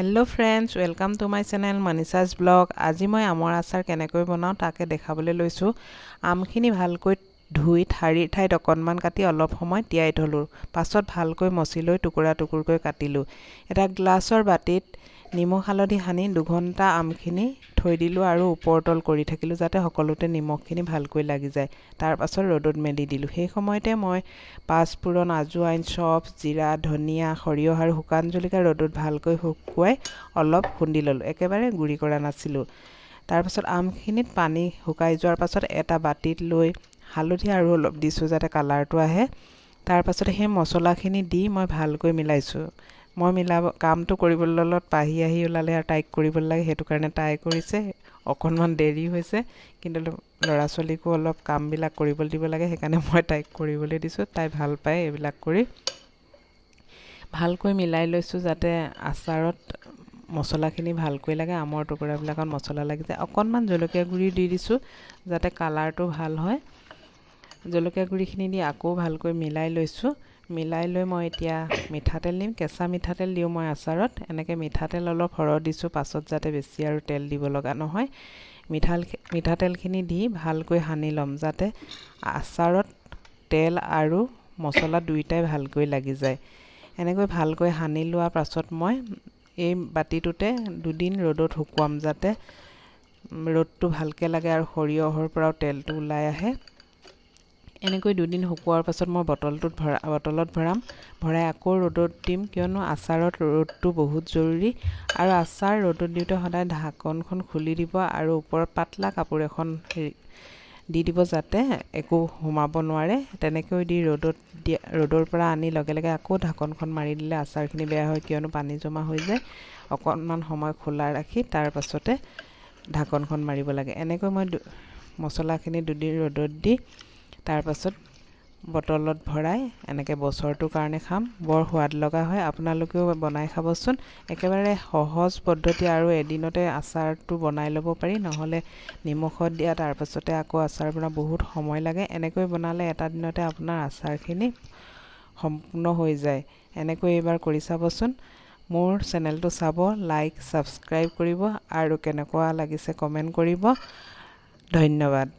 Hello friends welcome to my channel Manisha's blog. आज मैं आমৰ আচাৰ কেনেকৈ বনাও তাকে দেখাবলৈ লৈছো। আমখিনি ভালকৈ ধুই ঠাৰি ঠাইত অকণমান কাটি অলপ সময় তিয়াই থলো। পাছত ভালকৈ মচি লৈ টুকুৰা টুকুৰকৈ কাটিলো। এটা গ্লাছৰ বাটিত নিমখ হালধি সানি 2 ঘণ্টা আমখিনি থৈ দিলো আৰু ওপৰতল কৰি থাকিলো যাতে সকলোতে নিমখখিনি ভালকৈ লাগি যায়। তাৰ পাছত ৰ'দত মেলি দিলো। সেই সময়তে মই পাঁচফোৰণ, আজুৱাইন, চফ, জিৰা, ধনিয়া, সৰিয়হ আৰু শুকান জলকীয়া ৰ'দত ভালকৈ শুকুৱাই অলপ খুন্দি ললো। একেবাৰে গুৰি কৰা নাছিলো। তাৰ পাছত আমখিনিত পানী শুকাই যোৱাৰ পাছত এটা বাটিত লৈ হালধি আৰু অলপ দিছো যাতে কালাৰটো আহে। তাৰ পাছত সেই মছলাখিনি দি মই ভালকৈ মিলাইছো। মই মিলাব কামটো কৰিবলৈ অলপ পাহি আহি ওলালে আৰু টাইক কৰিব লাগে, সেইটো কাৰণে টাই কৰিছে। অকণমান দেৰি হৈছে কিন্তু ল'ৰা ছোৱালীকো অলপ কামবিলাক কৰিবলৈ দিব লাগে, সেইকাৰণে মই টাইক কৰিবলৈ দিছো। তাই ভাল পায় এইবিলাক কৰি। ভালকৈ মিলাই লৈছো যাতে আচাৰত মছলাখিনি ভালকৈ লাগে। আমৰ টুকুৰাবিলাকত মছলা লাগি যায়। অকণমান জলকীয়া গুড়ি দি দিছো যাতে কালাৰটো ভাল হয়। জলকীয়া গুড়িখিনি দি আকৌ ভালকৈ মিলাই লৈছো। মিলাই লৈ মই এতিয়া মিঠাতেল দিম। কেঁচা মিঠাতেল দিওঁ মই আচাৰত। এনেকৈ মিঠাতেল অলপ সৰহ দিছো পাছত যাতে বেছি আৰু তেল দিব লগা নহয়। মিঠাতেলখিনি দি ভালকৈ সানি ল'ম যাতে আচাৰত তেল আৰু মছলা দুইটাই ভালকৈ লাগি যায়। এনেকৈ ভালকৈ সানি লোৱাৰ পাছত মই এই বাটিটোতে 2 দিন ৰ'দত শুকুৱাম যাতে ৰ'দটো ভালকৈ লাগে আৰু সৰিয়হৰ পৰাও তেলটো ওলাই আহে। এনেকৈ 2 দিন শুকুৱাৰ পাছত মই বটলত ভৰাম। ভৰাই আকৌ ৰ'দত দিম কিয়নো আচাৰত ৰ'দটো বহুত জৰুৰী। আৰু আচাৰ ৰ'দত দিওঁতে সদায় ঢাকনখন খুলি দিব আৰু ওপৰত পাতলা কাপোৰ এখন দি দিব যাতে একো সোমাব নোৱাৰে। তেনেকৈ দি ৰ'দৰ পৰা আনি লগে লগে আকৌ ঢাকনখন মাৰি দিলে আচাৰখিনি বেয়া হয় কিয়নো পানী জমা হৈ যায়। অকণমান সময় খোলা ৰাখি তাৰ পাছতে ঢাকনখন মাৰিব লাগে। এনেকৈ মই মছলাখিনি 2 দিন ৰ'দত দি তাৰ পাছত বটলত ভৰাই এনেকৈ বছৰটোৰ কাৰণে খাম। বৰ সোৱাদ লগা হয়। আপোনালোকেও বনাই খাবচোন। একেবাৰে সহজ পদ্ধতি আৰু এদিনতে আচাৰটো বনাই ল'ব পাৰি। নহ'লে নিমখত দিয়া তাৰ পাছতে আকৌ আচাৰ বনাব বহুত সময় লাগে। এনেকৈ বনালে এটা দিনতে আপোনাৰ আচাৰখিনি সম্পূৰ্ণ হৈ যায়। এনেকৈ এইবাৰ কৰি চাবচোন। মোৰ চেনেলটো চাব, লাইক, ছাবস্ক্ৰাইব কৰিব আৰু কেনেকুৱা লাগিছে কমেণ্ট কৰিব। ধন্যবাদ।